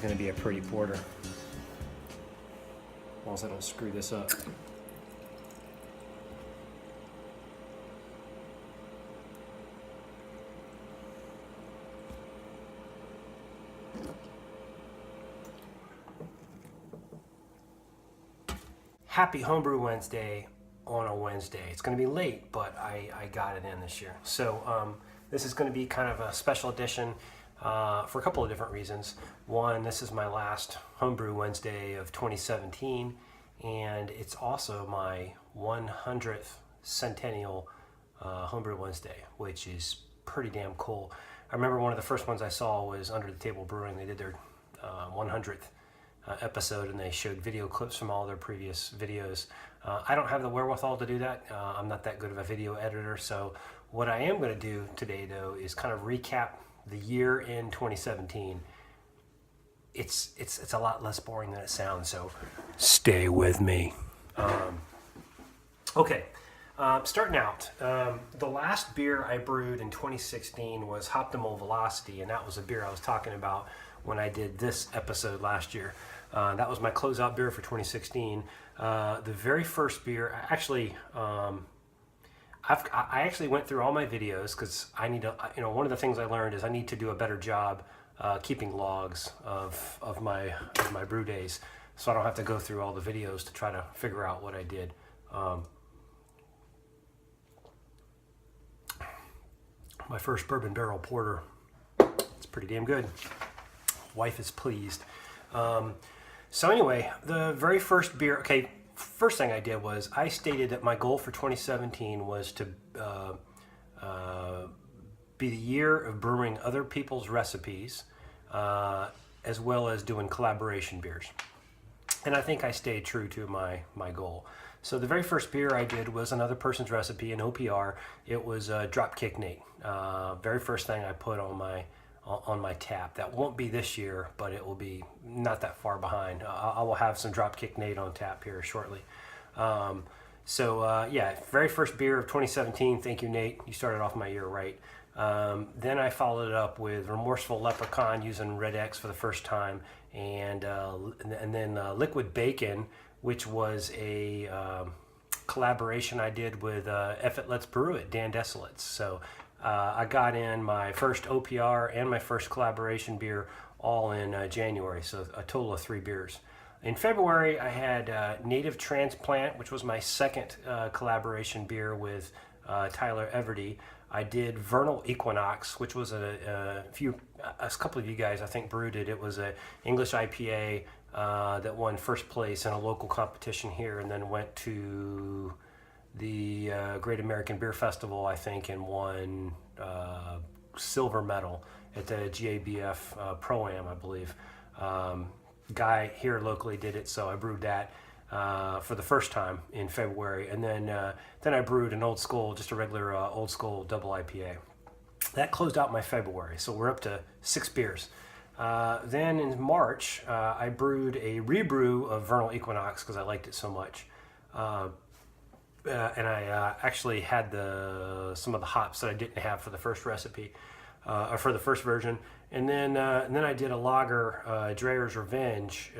going to be a pretty porter. As long as I don't screw this up. Happy Homebrew Wednesday on a Wednesday. It's going to be late, but I got it in this year. So this is going to be kind of a special edition for a couple of different reasons. One, this is my last Homebrew Wednesday of 2017, and it's also my 100th centennial Homebrew Wednesday, which is pretty damn cool. I remember one of the first ones I saw was Under the Table Brewing. They did their 100th episode, and they showed video clips from all their previous videos. I don't have the wherewithal to do that. I'm not that good of a video editor, so what I am going to do today, though, is kind of recap the year in 2017. It's a lot less boring than it sounds, so stay with me. Okay, starting out, the last beer I brewed in 2016 was Optimal Velocity, and that was a beer I was talking about when I did this episode last year. That was my closeout beer for 2016. The very first beer, I actually went through all my videos because I need to, one of the things I learned is I need to do a better job keeping logs of my brew days, so I don't have to go through all the videos to try to figure out what I did. My first bourbon barrel porter, it's pretty damn good. Wife is pleased. So anyway, the very first beer, okay, first thing I did was I stated that my goal for 2017 was to be the year of brewing other people's recipes, as well as doing collaboration beers. And I think I stayed true to my goal. So the very first beer I did was another person's recipe, an OPR. It was Dropkick Nate. Very first thing I put on my tap. That won't be this year, but it will be not that far behind. I will have some Dropkick Nate on tap here shortly. Yeah, very first beer of 2017. Thank you, Nate. You started off my year right. Then I followed it up with Remorseful Leprechaun using Red X for the first time, and then Liquid Bacon, which was a collaboration I did with F It Let's Brew It, Dan Desolates. So I got in my first OPR and my first collaboration beer all in January, so a total of 3 beers. In February, I had Native Transplant, which was my second collaboration beer with Tyler Everty. I did Vernal Equinox, which was a couple of you guys I think brewed it. It was an English IPA that won first place in a local competition here, and then went to the Great American Beer Festival, I think, and won silver medal at the GABF Pro-Am, I believe. Guy here locally did it, so I brewed that for the first time in February, and then I brewed an old school, just a regular old school double IPA. That closed out my February, so we're up to 6 beers. Then in March, I brewed a rebrew of Vernal Equinox because I liked it so much. And I actually had some of the hops that I didn't have for the first recipe, or for the first version. And then I did a lager, Dreyer's Revenge,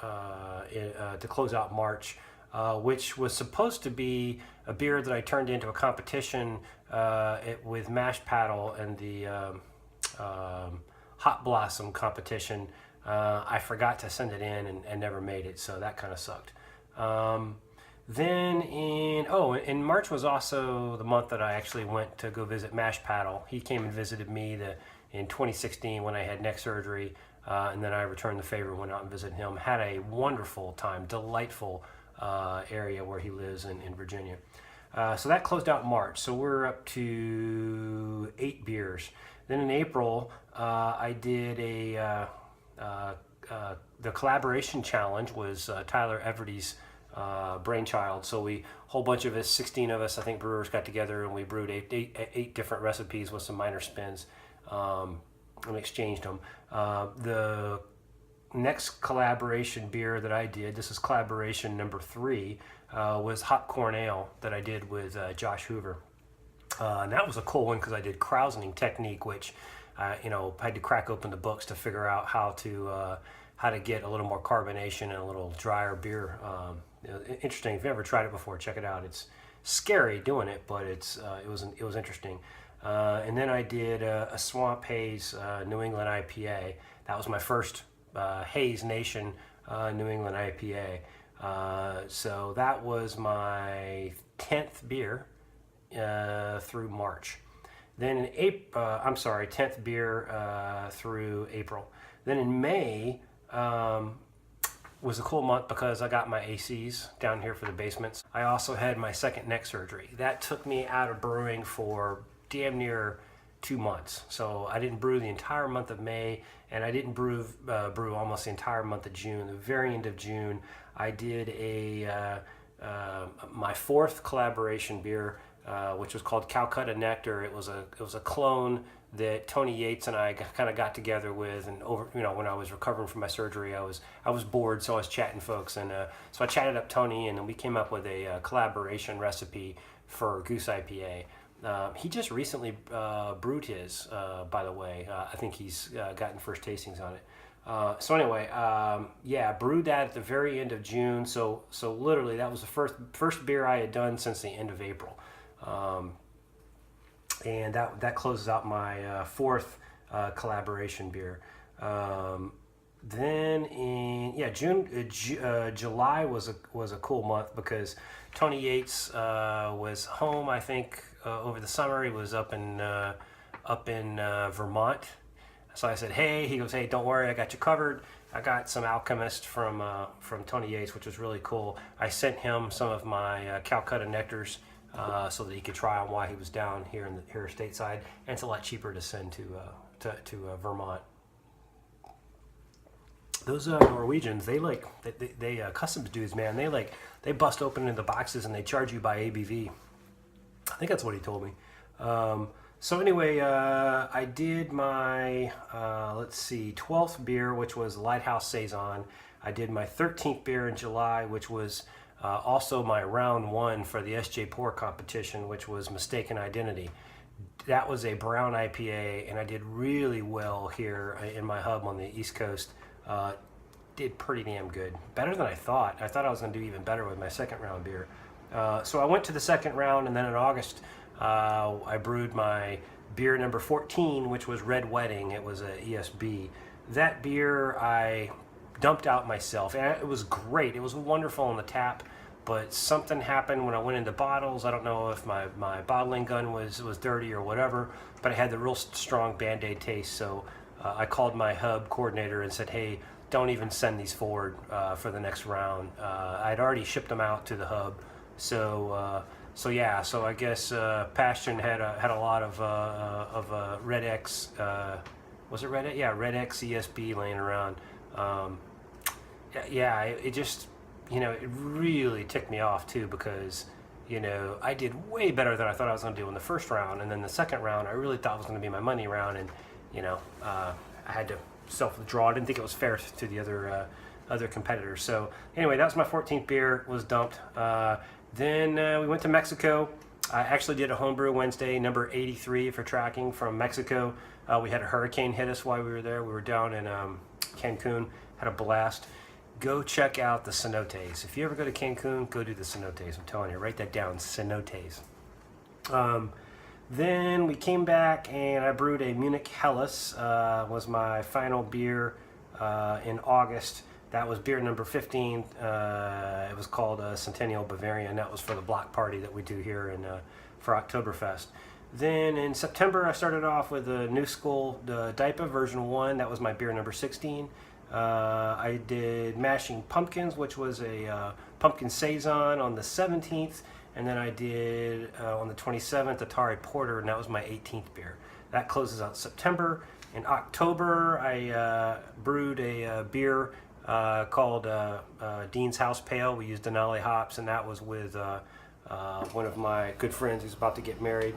to close out March, which was supposed to be a beer that I turned into a competition with Mash Paddle and the Hot Blossom competition. I forgot to send it in and never made it, so that kind of sucked. Then in March was also the month that I actually went to go visit Mash Paddle. He came and visited me in 2016 when I had neck surgery, and then I returned the favor, went out and visited him. Had a wonderful time, delightful area where he lives in Virginia. So that closed out March, so we're up to 8 beers. Then in April, I did the collaboration challenge was Tyler Everty's brainchild. So a whole bunch of us, 16 of us, I think, brewers got together, and we brewed eight different recipes with some minor spins, and exchanged them. The next collaboration beer that I did, this is collaboration number 3, was Hop Corn Ale that I did with Josh Hoover. And that was a cool one because I did krausening technique, which you know, I had to crack open the books to figure out how to get a little more carbonation and a little drier beer. You know, interesting. If you've never tried it before, check it out. It's scary doing it, but it was interesting. And then I did a Swamp Haze New England IPA. That was my first Haze Nation New England IPA. So that was my 10th beer through March. Then in April, 10th beer through April. Then in May was a cool month because I got my ACs down here for the basements. I also had my second neck surgery. That took me out of brewing for damn near 2 months. So I didn't brew the entire month of May, and I didn't brew almost the entire month of June. The very end of June, I did my fourth collaboration beer, which was called Calcutta Nectar. It was a clone that Tony Yates and I kind of got together with, and when I was recovering from my surgery, I was bored, so I was chatting folks, and so I chatted up Tony, and then we came up with a collaboration recipe for Goose IPA. He just recently brewed his, by the way. I think he's gotten first tastings on it. So anyway, brewed that at the very end of June. So literally that was the first beer I had done since the end of April. And that closes out my fourth collaboration beer. Then in July was a cool month because Tony Yates was home. I think over the summer he was up in Vermont. So I said, hey. He goes, hey, don't worry, I got you covered. I got some Alchemist from Tony Yates, which was really cool. I sent him some of my Calcutta Nectars so that he could try them while he was down here stateside, and it's a lot cheaper to send to Vermont. Those Norwegians, they customs dudes, man. They bust open into the boxes and they charge you by ABV. I think that's what he told me. So anyway, I did my 12th beer, which was Lighthouse Saison. I did my 13th beer in July, which was also my round one for the SJ Pour competition, which was Mistaken Identity. That was a brown IPA, and I did really well here in my hub on the East Coast. Did pretty damn good. Better than I thought. I thought I was going to do even better with my second round beer. So I went to the second round, and then in August, I brewed my beer number 14, which was Red Wedding. It was a ESB. That beer I dumped out myself, and it was great. It was wonderful on the tap, but something happened when I went into bottles. I don't know if my bottling gun was dirty or whatever, but I had the real strong Band-Aid taste, so I called my hub coordinator and said, hey, don't even send these forward for the next round. I'd already shipped them out to the hub, so I guess Passion had a lot of Red X. Was it Red X? Yeah, Red X ESB laying around. It just, it really ticked me off too, because I did way better than I thought I was going to do in the first round, and then the second round I really thought was going to be my money round, and I had to self-withdraw. I didn't think it was fair to the other competitors. So anyway, that was my 14th beer, was dumped. Then we went to Mexico. I actually did a homebrew Wednesday, number 83 for tracking from Mexico. We had a hurricane hit us while we were there. We were down in Cancun, had a blast. Go check out the cenotes. If you ever go to Cancun, go do the cenotes. I'm telling you, write that down, cenotes. Then we came back and I brewed a Munich Helles, was my final beer in August. That was beer number 15. It was called Centennial Bavarian. That was for the block party that we do here for Oktoberfest. Then in September, I started off with a New School, the DIPA version 1. That was my beer number 16. I did Mashing Pumpkins, which was a pumpkin saison on the 17th. And then I did, on the 27th, Atari Porter, and that was my 18th beer. That closes out September. In October, I brewed a beer called Dean's House Pale. We used Denali hops, and that was with one of my good friends who's about to get married,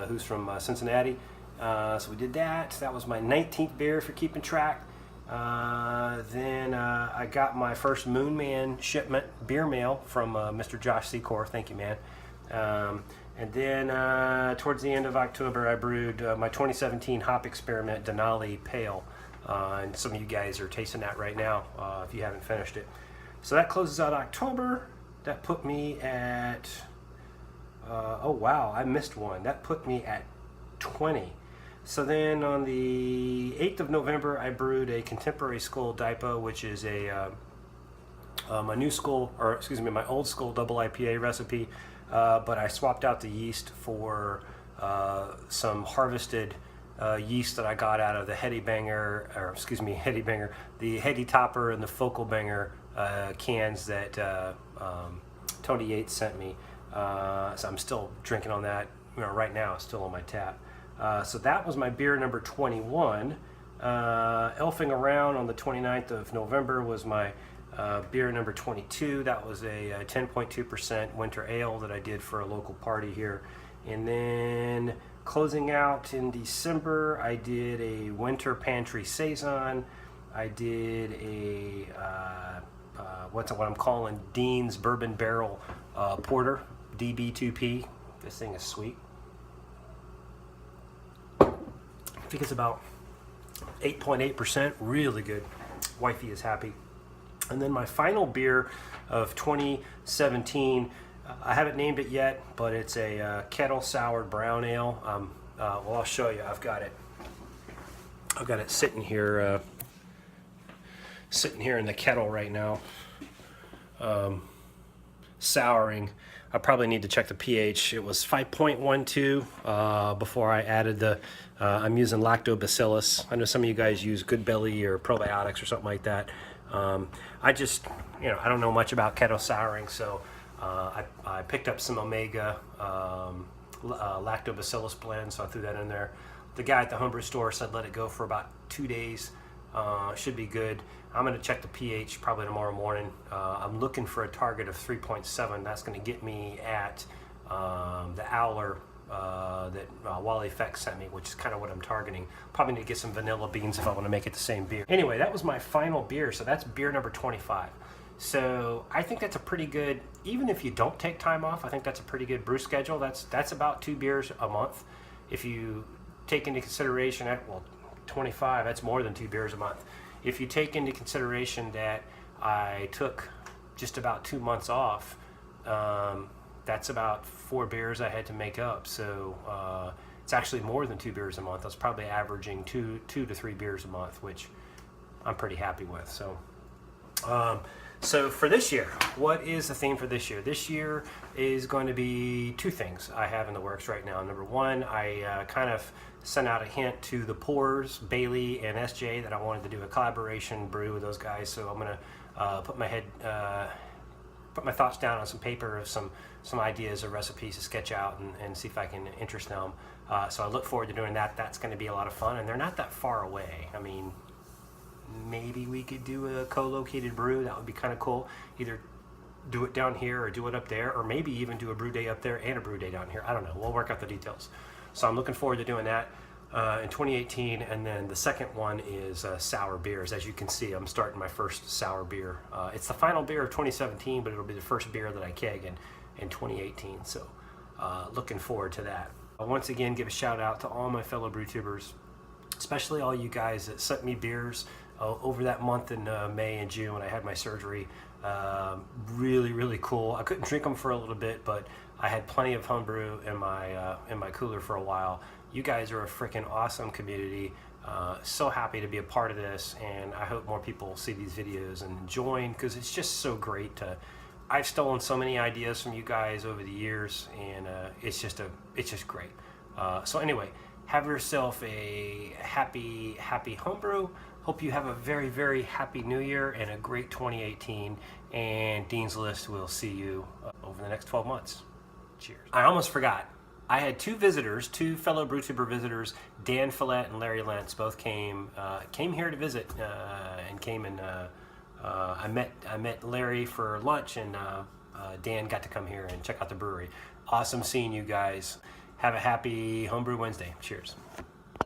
who's from Cincinnati. So we did that. That was my 19th beer for keeping track. Then I got my first Moon Man shipment beer mail from Mr. Josh Secor. Thank you, man. And then towards the end of October, I brewed my 2017 Hop Experiment Denali Pale. And some of you guys are tasting that right now if you haven't finished it. So that closes out October. That put me at, oh wow, I missed one. That put me at 20. So then on the 8th of November, I brewed a Contemporary Skull Daipo, which is a my new school, or excuse me, my old school double IPA recipe, but I swapped out the yeast for some harvested yeast that I got out of the Heady Banger, or excuse me, Heady Banger, the Heady Topper and the Focal Banger cans that Tony Yates sent me. So I'm still drinking on that, you know, right now. It's still on my tap. So that was my beer number 21. Elfing Around on the 29th of November was my beer number 22. That was a 10.2% winter ale that I did for a local party here. And then closing out in December, I did a Winter Pantry Saison. I did a what I'm calling Dean's Bourbon Barrel Porter, DB2P. This thing is sweet. I think it's about 8.8%, really good. Wifey is happy. And then my final beer of 2017, I haven't named it yet, but it's a kettle soured brown ale. Well, I'll show you. I've got it sitting here in the kettle right now, souring. I probably need to check the pH. It was 5.12 before I added the, I'm using lactobacillus. I know some of you guys use Good Belly or probiotics or something like that. I just, you know, I don't know much about kettle souring, so I picked up some Omega lactobacillus blend, so I threw that in there. The guy at the homebrew store said let it go for about 2 days. Should be good. I'm going to check the pH probably tomorrow morning. I'm looking for a target of 3.7. That's going to get me at the Owler that Wally Feck sent me, which is kind of what I'm targeting. Probably need to get some vanilla beans if I want to make it the same beer. Anyway, that was my final beer, so that's beer number 25. So I think that's a pretty good, even if you don't take time off, I think that's a pretty good brew schedule. That's about 2 beers a month. If you take into consideration, well, 25, that's more than 2 beers a month. If you take into consideration that I took just about 2 months off, that's about 4 beers I had to make up. So it's actually more than 2 beers a month. I was probably averaging 2 to 3 beers a month, which I'm pretty happy with. So for this year, what is the theme for this year? This year is going to be 2 things I have in the works right now. Number one, I kind of sent out a hint to the Pours, Bailey, and SJ that I wanted to do a collaboration brew with those guys. So I'm going to put my thoughts down on some paper of some ideas or recipes to sketch out and see if I can interest them. So I look forward to doing that. That's going to be a lot of fun, and they're not that far away. I mean, maybe we could do a co-located brew. That would be kind of cool. Either do it down here or do it up there, or maybe even do a brew day up there and a brew day down here. I don't know. We'll work out the details. So I'm looking forward to doing that in 2018. And then the second one is sour beers. As you can see, I'm starting my first sour beer. It's the final beer of 2017, but it'll be the first beer that I keg in 2018. So looking forward to that. Once again, give a shout out to all my fellow brew tubers, especially all you guys that sent me beers over that month in May and June when I had my surgery. Really, really cool. I couldn't drink them for a little bit, but I had plenty of homebrew in my cooler for a while. You guys are a freaking awesome community. So happy to be a part of this, and I hope more people see these videos and join, because it's just so great to. I've stolen so many ideas from you guys over the years, and it's just great. So anyway, have yourself a happy homebrew. Hope you have a very, very happy new year and a great 2018. And Dean's List will see you over the next 12 months. Cheers. I almost forgot. I had 2 visitors, 2 fellow BrewTuber visitors, Dan Follett and Larry Lentz, both came here to visit and came and I met Larry for lunch, and Dan got to come here and check out the brewery. Awesome seeing you guys. Have a happy Homebrew Wednesday. Cheers.